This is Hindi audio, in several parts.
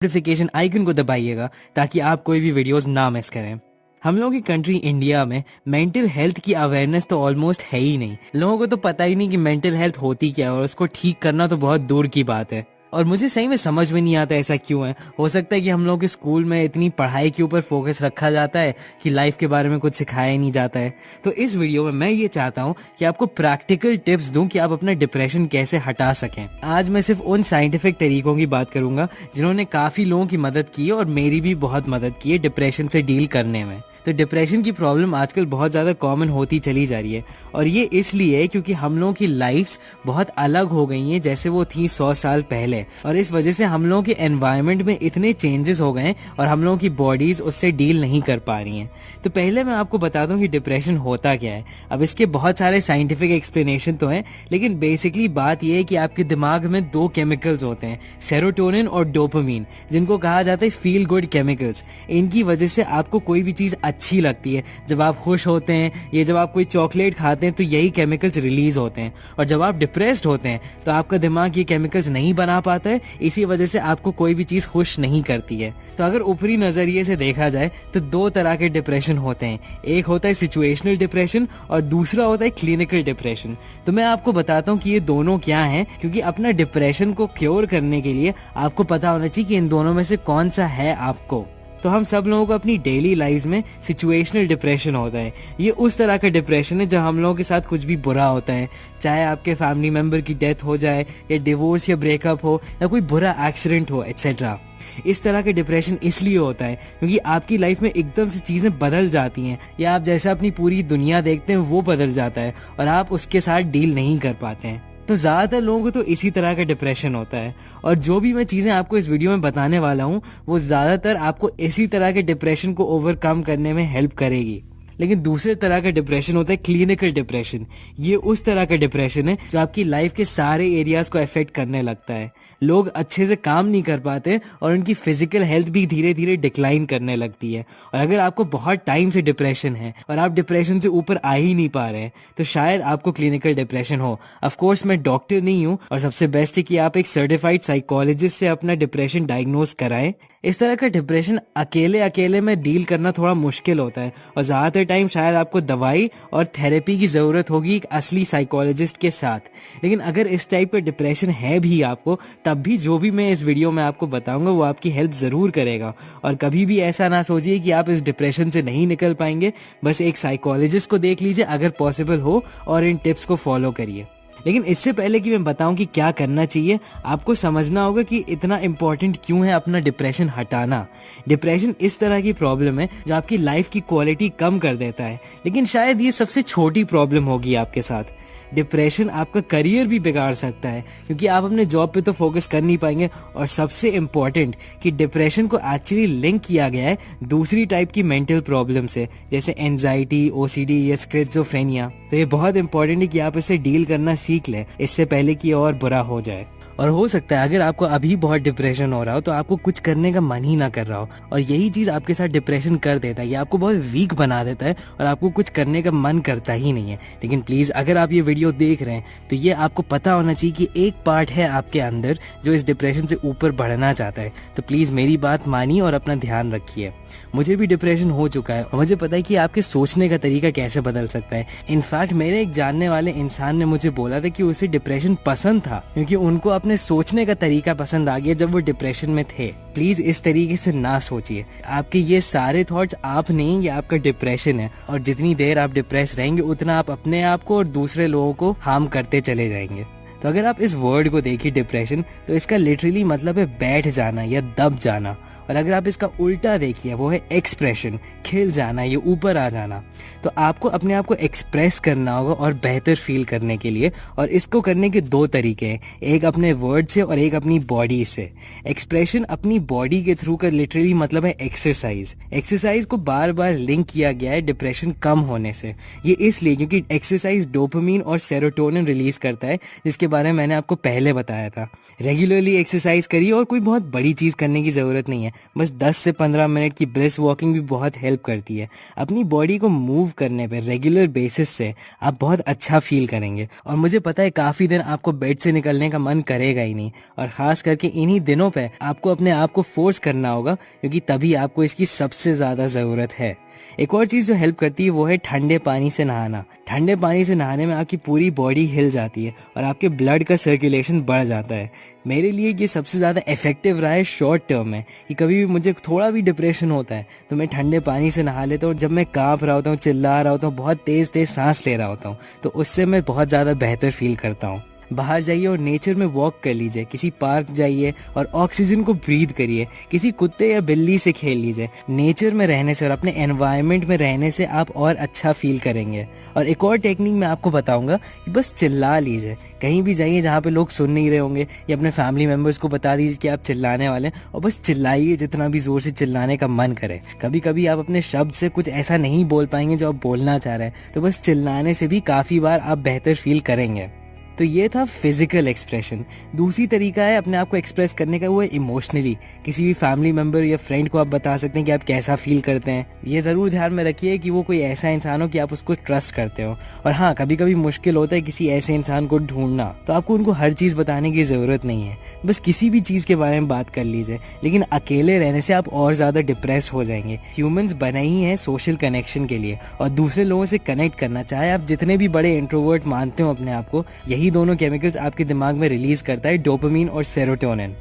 नोटिफिकेशन आइकन को दबाइएगा ताकि आप कोई भी वीडियोस ना मिस करें। हम लोगों की कंट्री इंडिया में मेंटल हेल्थ की अवेयरनेस तो ऑलमोस्ट है ही नहीं। लोगों को तो पता ही नहीं कि मेंटल हेल्थ होती क्या है और उसको ठीक करना तो बहुत दूर की बात है। और मुझे सही में समझ में नहीं आता ऐसा क्यों है। हो सकता है कि हम लोग के स्कूल में इतनी पढ़ाई के ऊपर फोकस रखा जाता है कि लाइफ के बारे में कुछ सिखाया ही नहीं जाता है। तो इस वीडियो में मैं ये चाहता हूँ कि आपको प्रैक्टिकल टिप्स दूं कि आप अपना डिप्रेशन कैसे हटा सकें। आज मैं सिर्फ उन साइंटिफिक तरीकों की बात करूंगा जिन्होंने काफी लोगों की मदद की है और मेरी भी बहुत मदद की है डिप्रेशन से डील करने में। तो डिप्रेशन की प्रॉब्लम आजकल बहुत ज़्यादा कॉमन होती चली जा रही है और ये इसलिए है क्योंकि हम लोगों की लाइफ्स बहुत अलग हो गई हैं जैसे वो थी 100 साल पहले, और इस वजह से हम लोगों के एनवायरनमेंट में इतने चेंजेस हो गए हैं और हम लोगों की बॉडीज उससे डील नहीं कर पा रही हैं। तो पहले मैं आपको बता दूं कि डिप्रेशन होता क्या है। अब इसके बहुत सारे साइंटिफिक एक्सप्लेनेशन तो हैं, लेकिन बेसिकली बात यह है कि आपके दिमाग में दो केमिकल्स होते हैं, सेरोटोनिन और डोपामिन, जिनको कहा जाता है फील गुड केमिकल्स। इनकी वजह से आपको कोई भी चीज अच्छी लगती है। जब आप खुश होते हैं या जब आप कोई चॉकलेट खाते हैं तो यही केमिकल्स रिलीज होते हैं, और जब आप डिप्रेस्ड होते हैं तो आपका दिमाग ये केमिकल्स नहीं बना पाता है, इसी वजह से आपको कोई भी चीज खुश नहीं करती है। तो अगर ऊपरी नजरिए से देखा जाए तो दो तरह के डिप्रेशन होते हैं, एक होता है सिचुएशनल डिप्रेशन और दूसरा होता है क्लिनिकल डिप्रेशन। तो मैं आपको बताता हूँ कि ये दोनों क्या हैं, क्योंकि अपना डिप्रेशन को क्योर करने के लिए आपको पता होना चाहिए कि इन दोनों में से कौन सा है आपको। तो हम सब लोगों को अपनी डेली लाइफ में सिचुएशनल डिप्रेशन होता है। ये उस तरह का डिप्रेशन है जब हम लोगों के साथ कुछ भी बुरा होता है, चाहे आपके फैमिली मेंबर की डेथ हो जाए या डिवोर्स या ब्रेकअप हो या कोई बुरा एक्सीडेंट हो एक्सेट्रा। इस तरह का डिप्रेशन इसलिए होता है क्योंकि आपकी लाइफ में एकदम से चीजें बदल जाती हैं या आप जैसा अपनी पूरी दुनिया देखते हैं वो बदल जाता है और आप उसके साथ डील नहीं कर पाते हैं। तो ज्यादातर लोगों को तो इसी तरह का डिप्रेशन होता है, और जो भी मैं चीजें आपको इस वीडियो में बताने वाला हूँ वो ज्यादातर आपको इसी तरह के डिप्रेशन को ओवरकम करने में हेल्प करेगी। लेकिन दूसरे तरह का डिप्रेशन होता है क्लिनिकल डिप्रेशन। ये उस तरह का डिप्रेशन है जो आपकी लाइफ के सारे एरियाज को अफेक्ट करने लगता है। लोग अच्छे से काम नहीं कर पाते और उनकी फिजिकल हेल्थ भी धीरे धीरे डिक्लाइन करने लगती है। और अगर आपको बहुत टाइम से डिप्रेशन है और आप डिप्रेशन से ऊपर आ ही नहीं पा रहे हैं तो शायद आपको क्लिनिकल डिप्रेशन हो। ऑफ कोर्स मैं डॉक्टर नहीं हूँ और सबसे बेस्ट है कि आप एक सर्टिफाइड साइकोलॉजिस्ट से अपना डिप्रेशन डायग्नोज कराएं। इस तरह का डिप्रेशन अकेले अकेले में डील करना थोड़ा मुश्किल होता है और ज्यादातर टाइम शायद आपको दवाई और थेरेपी की जरूरत होगी एक असली साइकोलॉजिस्ट के साथ। लेकिन अगर इस टाइप का डिप्रेशन है भी आपको, तब भी जो भी मैं इस वीडियो में आपको बताऊंगा वो आपकी हेल्प जरूर करेगा। और कभी भी ऐसा ना सोचिए कि आप इस डिप्रेशन से नहीं निकल पाएंगे। बस एक साइकोलॉजिस्ट को देख लीजिए अगर पॉसिबल हो और इन टिप्स को फॉलो करिए। लेकिन इससे पहले कि मैं बताऊं कि क्या करना चाहिए, आपको समझना होगा कि इतना इम्पोर्टेंट क्यों है अपना डिप्रेशन हटाना। डिप्रेशन इस तरह की प्रॉब्लम है जो आपकी लाइफ की क्वालिटी कम कर देता है, लेकिन शायद ये सबसे छोटी प्रॉब्लम होगी आपके साथ। डिप्रेशन आपका करियर भी बिगाड़ सकता है क्योंकि आप अपने जॉब पे तो फोकस कर नहीं पाएंगे, और सबसे इम्पोर्टेंट कि डिप्रेशन को एक्चुअली लिंक किया गया है दूसरी टाइप की मेंटल प्रॉब्लम से, जैसे एंजाइटी, ओसीडी या स्किज़ोफ्रेनिया। तो ये बहुत इंपॉर्टेंट है कि आप इससे डील करना सीख लें इससे पहले कि और बुरा हो जाए। और हो सकता है अगर आपको अभी बहुत डिप्रेशन हो रहा हो तो आपको कुछ करने का मन ही ना कर रहा हो, और यही चीज आपके साथ डिप्रेशन कर देता है, ये आपको बहुत वीक बना देता है और आपको कुछ करने का मन करता ही नहीं है। लेकिन प्लीज अगर आप ये वीडियो देख रहे हैं तो ये आपको पता होना चाहिए कि एक पार्ट है आपके अंदर जो इस डिप्रेशन से ऊपर बढ़ना चाहता है। तो प्लीज मेरी बात मानिए और अपना ध्यान रखिए। मुझे भी डिप्रेशन हो चुका है और मुझे पता है कि आपके सोचने का तरीका कैसे बदल सकता है। इनफैक्ट मेरे एक जानने वाले इंसान ने मुझे बोला था कि उसे डिप्रेशन पसंद था क्योंकि उनको अपने सोचने का तरीका पसंद आ गया जब वो डिप्रेशन में थे। प्लीज इस तरीके से ना सोचिए। आपके ये सारे थॉट्स आप नहीं, ये आपका डिप्रेशन है, और जितनी देर आप डिप्रेस रहेंगे उतना आप अपने आप को और दूसरे लोगों को हार्म करते चले जाएंगे। तो अगर आप इस वर्ड को देखिए डिप्रेशन, तो इसका लिटरली मतलब है बैठ जाना या दब जाना, और अगर आप इसका उल्टा देखिए वो है एक्सप्रेशन, खिल जाना, ये ऊपर आ जाना। तो आपको अपने आप को एक्सप्रेस करना होगा और बेहतर फील करने के लिए, और इसको करने के दो तरीके हैं, एक अपने वर्ड से और एक अपनी बॉडी से। एक्सप्रेशन अपनी बॉडी के थ्रू का लिटरली मतलब है एक्सरसाइज। एक्सरसाइज को बार बार लिंक किया गया है डिप्रेशन कम होने से। ये इसलिए क्योंकि एक्सरसाइज डोपामिन और सेरोटोनिन रिलीज करता है जिसके बारे में मैंने आपको पहले बताया था। रेगुलरली एक्सरसाइज करिए और कोई बहुत बड़ी चीज़ करने की ज़रूरत नहीं है, बस 10 से 15 मिनट की ब्रिस्क वॉकिंग भी बहुत हेल्प करती है। अपनी बॉडी को मूव करने पर रेगुलर बेसिस से आप बहुत अच्छा फील करेंगे। और मुझे पता है काफ़ी दिन आपको बेड से निकलने का मन करेगा ही नहीं, और ख़ास करके इन्हीं दिनों पे आपको अपने आप को फोर्स करना होगा, क्योंकि तभी आपको इसकी सबसे ज़्यादा ज़रूरत है। एक और चीज़ जो हेल्प करती है वो है ठंडे पानी से नहाना। ठंडे पानी से नहाने में आपकी पूरी बॉडी हिल जाती है और आपके ब्लड का सर्कुलेशन बढ़ जाता है। मेरे लिए ये सबसे ज़्यादा इफेक्टिव रहा है शॉर्ट टर्म में, कि कभी भी मुझे थोड़ा भी डिप्रेशन होता है तो मैं ठंडे पानी से नहा लेता हूँ। जब मैं काँप रहा होता हूँ, चिल्ला रहा होता हूँ, बहुत तेज़ तेज़ सांस ले रहा होता हूँ, तो उससे मैं बहुत ज़्यादा बेहतर फील करता हूँ। बाहर जाइए और नेचर में वॉक कर लीजिए, किसी पार्क जाइए और ऑक्सीजन को ब्रीथ करिए, किसी कुत्ते या बिल्ली से खेल लीजिए। नेचर में रहने से और अपने एनवायरनमेंट में रहने से आप और अच्छा फील करेंगे। और एक और टेक्निक मैं आपको बताऊंगा कि बस चिल्ला लीजिए। कहीं भी जाइए जहाँ पे लोग सुन नहीं रहे होंगे, या अपने फैमिली मेंबर्स को बता दीजिए कि आप चिल्लाने वाले हैं, और बस चिल्लाइए जितना भी जोर से चिल्लाने का मन करे। कभी कभी आप अपने शब्द से कुछ ऐसा नहीं बोल पाएंगे जो आप बोलना चाह रहे हैं, तो बस चिल्लाने से भी काफ़ी बार आप बेहतर फील करेंगे। तो ये था फिजिकल एक्सप्रेशन। दूसरी तरीका है अपने आप को एक्सप्रेस करने का, वो है इमोशनली। किसी भी फैमिली मेंबर या फ्रेंड को आप बता सकते हैं कि आप कैसा फील करते हैं। ये ज़रूर ध्यान में रखिए कि वो कोई ऐसा इंसान हो कि आप उसको ट्रस्ट करते हो। और हाँ, कभी कभी मुश्किल होता है किसी ऐसे इंसान को ढूंढना, तो आपको उनको हर चीज़ बताने की ज़रूरत नहीं है। बस किसी भी चीज़ के बारे में बात कर लीजिए, लेकिन अकेले रहने से आप और ज़्यादा डिप्रेस हो जाएंगे। ह्यूमंस बने ही हैं सोशल कनेक्शन के लिए, और दूसरे लोगों से कनेक्ट करना, चाहे आप जितने भी बड़े इंट्रोवर्ट मानते हो अपने आप को, यही दोनों केमिकल्स आपके दिमाग में रिलीज करता है, डोपामिन और सेरोटोनिन।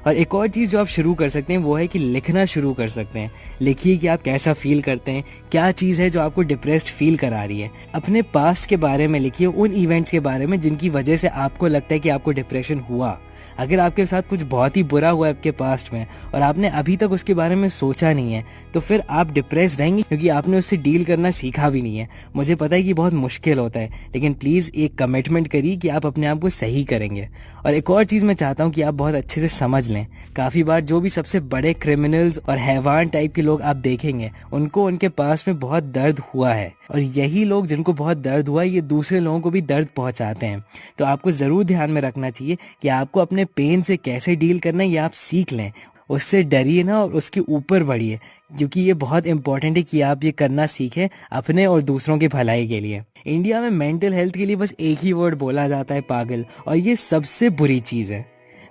और एक और चीज़ जो आप शुरू कर सकते हैं वो है कि लिखना शुरू कर सकते हैं। लिखिए कि आप कैसा फील करते हैं, क्या चीज़ है जो आपको डिप्रेस्ड फील करा रही है। अपने पास्ट के बारे में लिखिए, उन इवेंट्स के बारे में जिनकी वजह से आपको लगता है कि आपको डिप्रेशन हुआ। अगर आपके साथ कुछ बहुत ही बुरा हुआ है आपके पास्ट में और आपने अभी तक उसके बारे में सोचा नहीं है, तो फिर आप डिप्रेस रहेंगे, क्योंकि आपने उससे डील करना सीखा भी नहीं है। मुझे पता है कि बहुत मुश्किल होता है, लेकिन प्लीज़ एक कमिटमेंट करिए कि आप अपने आप को सही करेंगे। और एक और चीज़ मैं चाहता हूँ कि आप बहुत अच्छे से समझ लें, काफ़ी बार जो भी सबसे बड़े क्रिमिनल्स और हैवान टाइप के लोग आप देखेंगे, उनको उनके पास्ट में बहुत दर्द हुआ है, और यही लोग जिनको बहुत दर्द हुआ है, ये दूसरे लोगों को भी दर्द पहुंचाते हैं। तो आपको ज़रूर ध्यान में रखना चाहिए कि आपको अपने पेन से कैसे डील करना है, ये आप सीख लें। उससे डरिए ना और उसके ऊपर बढ़िए, क्योंकि ये बहुत इंपॉर्टेंट है कि आप ये करना सीखें अपने और दूसरों की भलाई के लिए। इंडिया में मेंटल हेल्थ के लिए बस एक ही वर्ड बोला जाता है, पागल, और ये सबसे बुरी चीज़ है।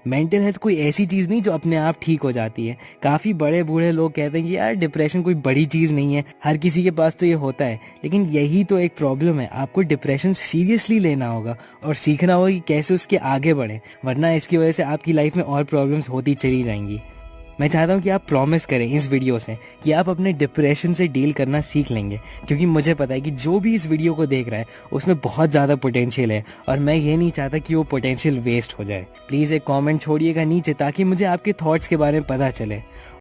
मेंटल हेल्थ कोई ऐसी चीज़ नहीं जो अपने आप ठीक हो जाती है। काफ़ी बड़े बूढ़े लोग कहते हैं कि यार डिप्रेशन कोई बड़ी चीज़ नहीं है, हर किसी के पास तो ये होता है, लेकिन यही तो एक प्रॉब्लम है। आपको डिप्रेशन सीरियसली लेना होगा और सीखना होगा कि कैसे उसके आगे बढ़े, वरना इसकी वजह से आपकी लाइफ में और प्रॉब्लम्स होती चली जाएंगी। मैं चाहता हूँ कि आप प्रॉमिस करें इस वीडियो से कि आप अपने डिप्रेशन से डील करना सीख लेंगे, क्योंकि मुझे पता है कि जो भी इस वीडियो को देख रहा है उसमें बहुत ज़्यादा पोटेंशियल है, और मैं ये नहीं चाहता कि वो पोटेंशियल वेस्ट हो जाए। प्लीज़ एक कमेंट छोड़िएगा नीचे, ताकि मुझे आपके थॉट्स के बारे में पता चले।